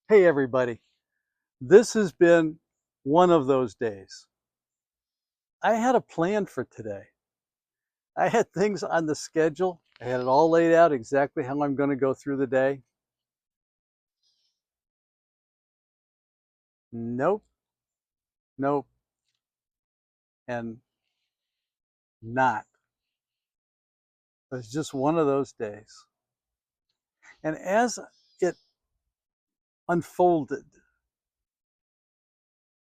Hey everybody, this has been one of those days. I had a plan for today. I had things on the schedule. I had it all laid out exactly how I'm going to go through the day. Nope, nope, and not. It was just one of those days. And as it unfolded,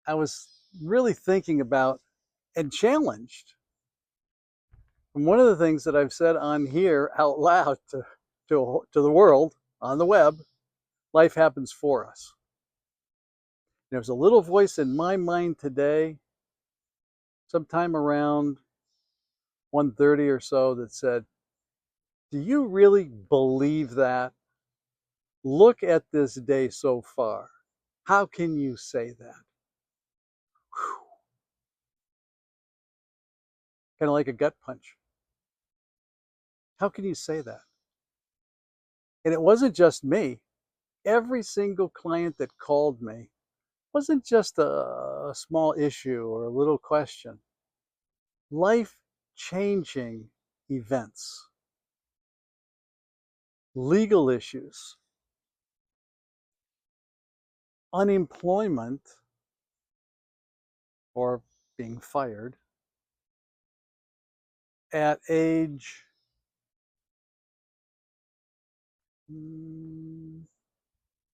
I was really thinking about and challenged. And one of the things that I've said on here out loud to the world on the web, life happens for us. There was a little voice in my mind today, sometime around 1:30 or so, that said, "Do you really believe that? Look at this day so far. How can you say that?" Kind of like a gut punch. How can you say that? And it wasn't just me. Every single client that called me wasn't just a small issue or a little question. Life changing events, legal issues, unemployment or being fired at age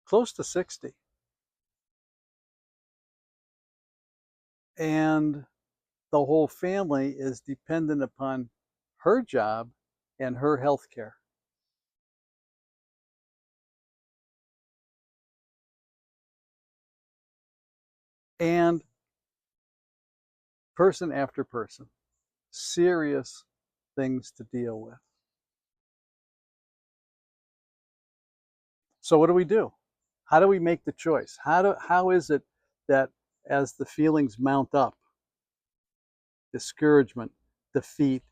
close to 60. And the whole family is dependent upon her job and her health care. And person after person, serious things to deal with. So what do we do? How do we make the choice? How is it that as the feelings mount up, discouragement, defeat,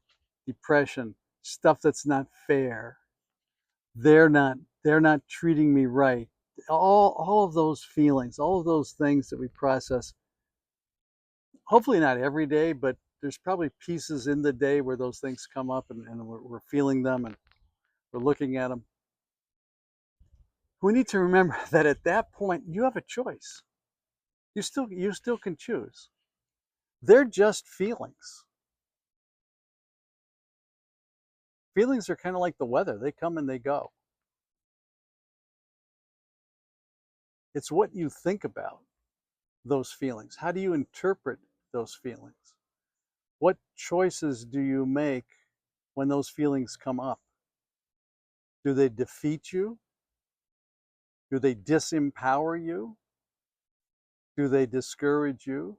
depression, stuff that's not fair, they're not treating me right, all of those feelings, all of those things that we process, hopefully not every day, but there's probably pieces in the day where those things come up, and we're feeling them and we're looking at them. We need to remember that at that point you have a choice. You still can choose. They're just feelings. Feelings are kind of like the weather. They come and they go. It's what you think about those feelings. How do you interpret those feelings? What choices do you make when those feelings come up? Do they defeat you? Do they disempower you? Do they discourage you?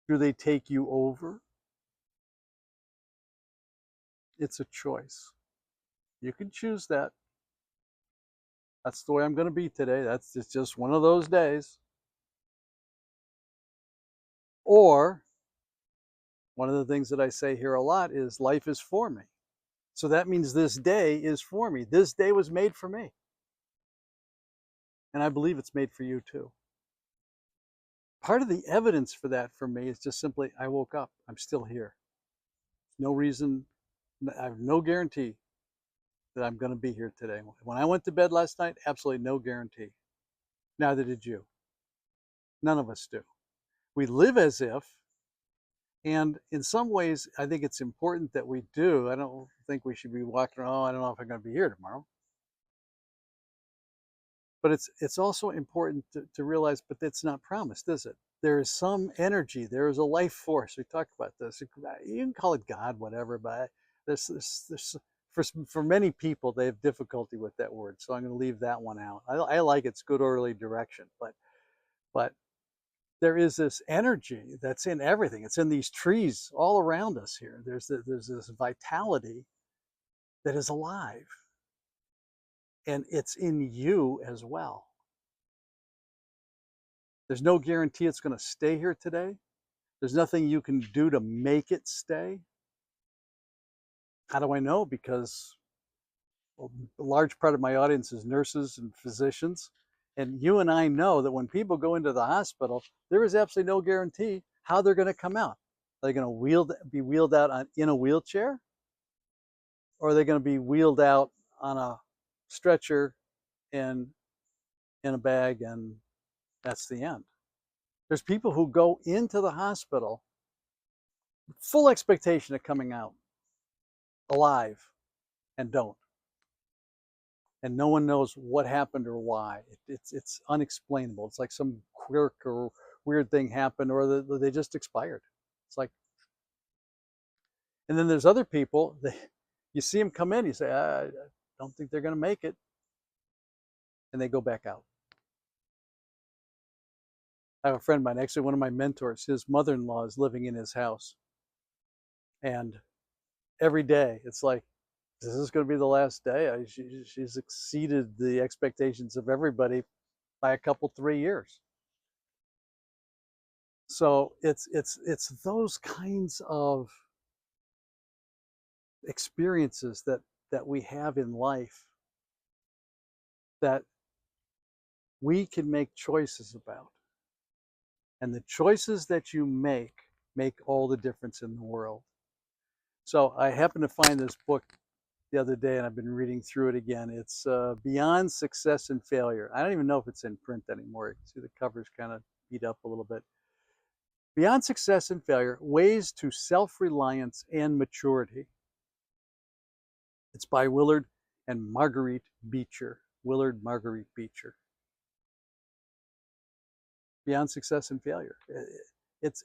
Do they take you over? It's a choice. You can choose that. That's the way I'm going to be today. It's just one of those days. Or one of the things that I say here a lot is life is for me. So that means this day is for me. This day was made for me. And I believe it's made for you too. Part of the evidence for that for me is just simply I woke up. I'm still here. No reason, I have no guarantee that I'm going to be here today. When I went to bed last night, absolutely no guarantee. Neither did you. None of us do. We live as if, and in some ways, I think it's important that we do. I don't think we should be walking around, oh, I don't know if I'm going to be here tomorrow. But it's also important to realize, but that's not promised, is it? There is some energy, there is a life force. We talked about this. You can call it God, whatever, but there's for many people, they have difficulty with that word. So I'm going to leave that one out. I like its good orderly direction, but there is this energy that's in everything. It's in these trees all around us here. There's this vitality that is alive, and it's in you as well. There's no guarantee it's going to stay here today. There's nothing you can do to make it stay. How do I know? Because a large part of my audience is nurses and physicians, And you and I know that when people go into the hospital, there is absolutely no guarantee how they're going to come out. Are they going to be wheeled out in a wheelchair? Or are they going to be wheeled out on a stretcher and in a bag, and that's the end? There's people who go into the hospital full expectation of coming out alive and don't. And no one knows what happened or why. It's unexplainable. It's like some quirk or weird thing happened, or they just expired. It's like, and then there's other people, you see them come in, you say, I don't think they're going to make it. And they go back out. I have a friend of mine, actually one of my mentors, his mother-in-law is living in his house. And every day it's like, this is going to be the last day. She's exceeded the expectations of everybody by a couple, 3 years. So it's those kinds of experiences that we have in life that we can make choices about. And the choices that you make all the difference in the world. So I happened to find this book the other day, and I've been reading through it again. It's Beyond Success and Failure. I don't even know if it's in print anymore. You can see the cover's kind of beat up a little bit. Beyond Success and Failure, Ways to Self-Reliance and Maturity. It's by Willard and Marguerite Beecher. Willard Marguerite Beecher. Beyond Success and Failure. It's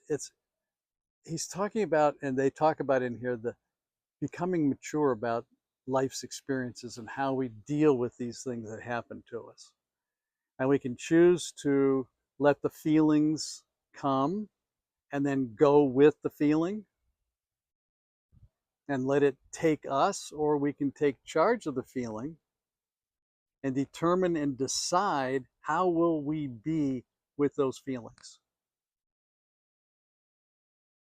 he's talking about, and they talk about in here, the becoming mature about life's experiences and how we deal with these things that happen to us. And we can choose to let the feelings come and then go with the feeling and let it take us, or we can take charge of the feeling and determine and decide how will we be with those feelings.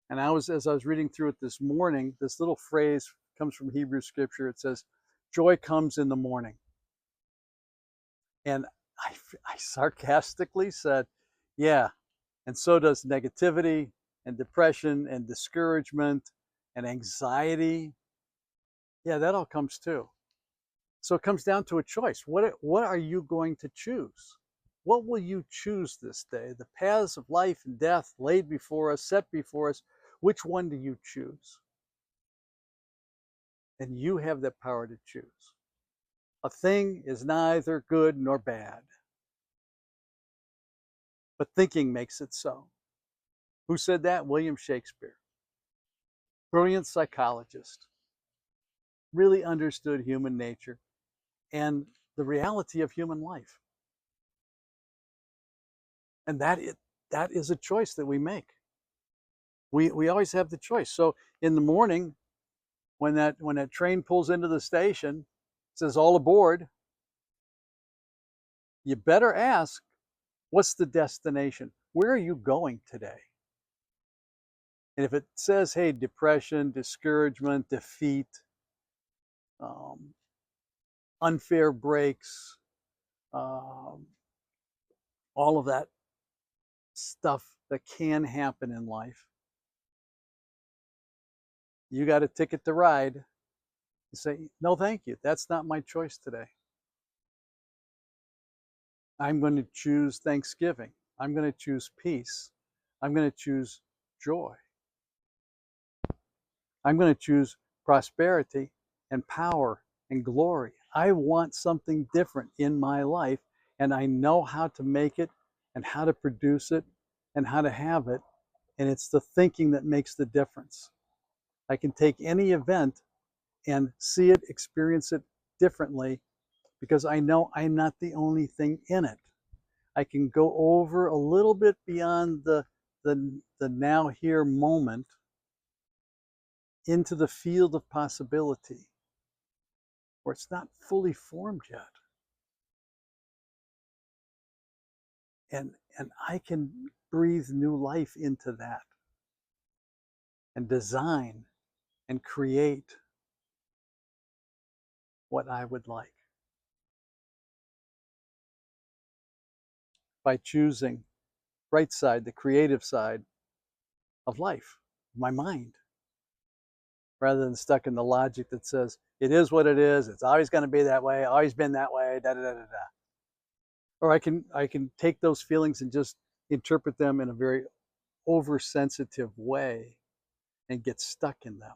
And as I was reading through it this morning, this little phrase comes from Hebrew scripture. It says, joy comes in the morning. And I sarcastically said, yeah, and so does negativity and depression and discouragement and anxiety. Yeah, that all comes too. So it comes down to a choice. What are you going to choose? What will you choose this day? The paths of life and death laid before us, set before us. Which one do you choose? And you have that power to choose. A thing is neither good nor bad, but thinking makes it so. Who said that? William Shakespeare. Brilliant psychologist. Really understood human nature and the reality of human life. And that is a choice that we make. We always have the choice. So in the morning, when that train pulls into the station, it says all aboard, you better ask, what's the destination? Where are you going today? And if it says, hey, depression, discouragement, defeat, unfair breaks, all of that stuff that can happen in life, you got a ticket to ride. You say, no, thank you. That's not my choice today. I'm going to choose thanksgiving. I'm going to choose peace. I'm going to choose joy. I'm going to choose prosperity and power and glory. I want something different in my life, and I know how to make it and how to produce it and how to have it. And it's the thinking that makes the difference. I can take any event and see it, experience it differently because I know I'm not the only thing in it. I can go over a little bit beyond the now here moment into the field of possibility where it's not fully formed yet. And I can breathe new life into that and design and create what I would like. by choosing right side, the creative side of life, my mind, rather than stuck in the logic that says it is what it is, it's always going to be that way, always been that way, da da da da da. Or I can take those feelings and just interpret them in a very oversensitive way and get stuck in them.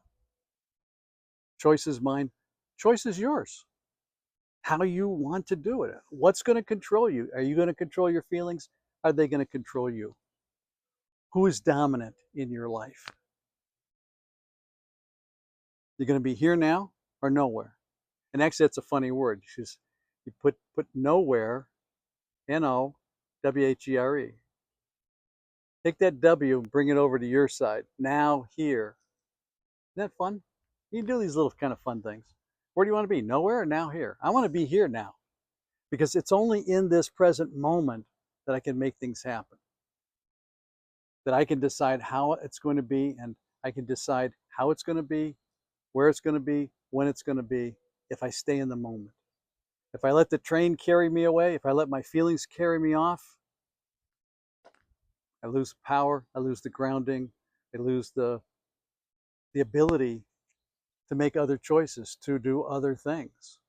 Choice is mine, choice is yours. How you want to do it. What's going to control you? Are you going to control your feelings? Are they going to control you? Who is dominant in your life? You're going to be here now or nowhere. And actually, that's a funny word. Because you put nowhere, N-O-W-H-E-R-E. Take that W and bring it over to your side. Now, here. Isn't that fun? You can do these little kind of fun things. Where do you want to be? Nowhere or now here? I want to be here now. Because it's only in this present moment that I can make things happen. That I can decide how it's going to be, and I can decide how it's going to be, where it's going to be, when it's going to be, if I stay in the moment. If I let the train carry me away, if I let my feelings carry me off, I lose power, I lose the grounding, I lose the ability to make other choices, to do other things.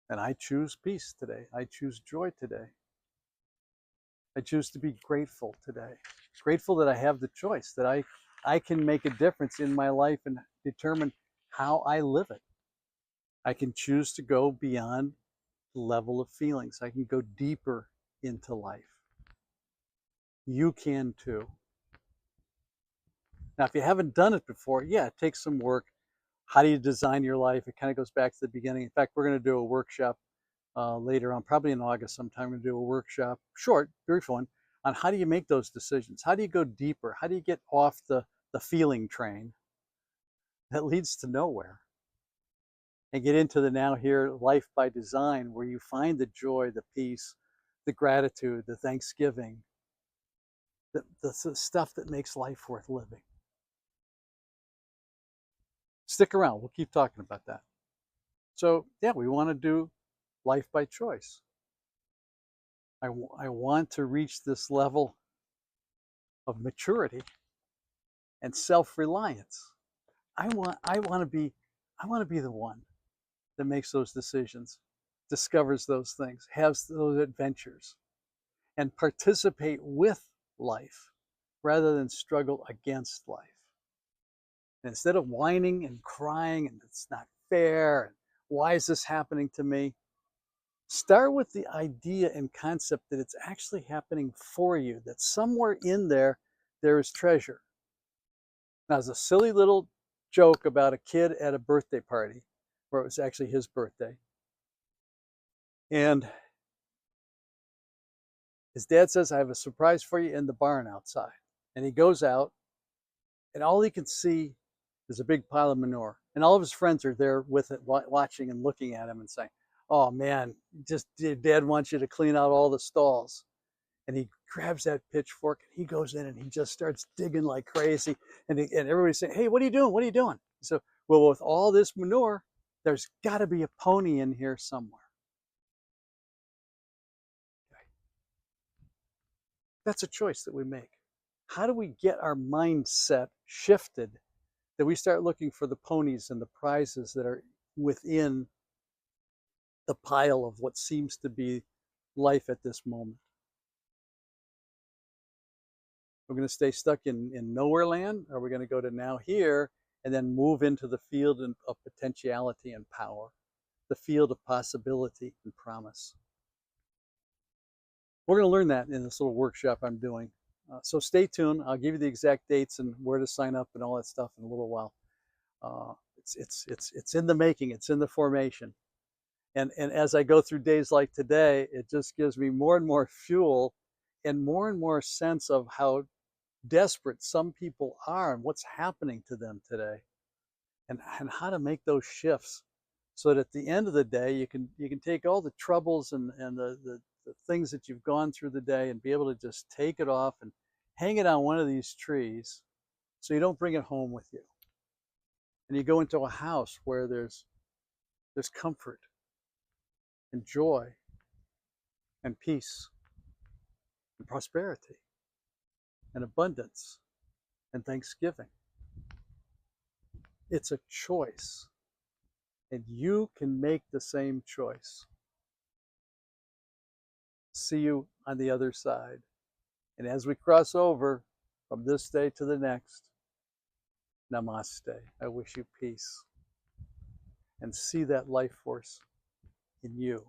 And I choose peace today. I choose joy today. I choose to be grateful today. Grateful that I have the choice, that I can make a difference in my life and determine how I live it. I can choose to go beyond the level of feelings. I can go deeper into life. You can too. Now, if you haven't done it before, yeah, it takes some work. How do you design your life? It kind of goes back to the beginning. In fact, we're going to do a workshop later on, probably in August sometime. We're going to do a workshop, short, brief one, on how do you make those decisions? How do you go deeper? How do you get off the feeling train that leads to nowhere and get into the now here life by design, where you find the joy, the peace, the gratitude, the thanksgiving, the stuff that makes life worth living. Stick around. We'll keep talking about that. So yeah, we want to do life by choice. I want to reach this level of maturity and self-reliance. I want to be the one that makes those decisions, discovers those things, has those adventures, and participate with life rather than struggle against life. And instead of whining and crying and it's not fair and why is this happening to me, start with the idea and concept that it's actually happening for you, that somewhere in there is treasure. Now, there's a silly little joke about a kid at a birthday party where it was actually his birthday. And his dad says, I have a surprise for you in the barn outside. And he goes out, and all he can see is a big pile of manure. And all of his friends are there with it, watching and looking at him and saying, oh man, just Dad wants you to clean out all the stalls. And he grabs that pitchfork and he goes in and he just starts digging like crazy. And everybody's saying, hey, what are you doing? What are you doing? So, well, with all this manure, there's got to be a pony in here somewhere. Okay. That's a choice that we make. How do we get our mindset shifted that we start looking for the ponies and the prizes that are within the pile of what seems to be life at this moment? We're going to stay stuck in nowhere land, or we're going to go to now here and then move into the field of potentiality and power, the field of possibility and promise. We're going to learn that in this little workshop I'm doing. So stay tuned. I'll give you the exact dates and where to sign up and all that stuff in a little while. It's in the making. It's in the formation. And as I go through days like today, it just gives me more and more fuel and more sense of how desperate some people are and what's happening to them today, and how to make those shifts so that at the end of the day you can take all the troubles and the things that you've gone through the day and be able to just take it off and hang it on one of these trees so you don't bring it home with you, and you go into a house where there's comfort and joy and peace and prosperity and abundance and thanksgiving. It's a choice, and you can make the same choice. See you on the other side. And as we cross over from this day to the next, namaste. I wish you peace. And see that life force in you.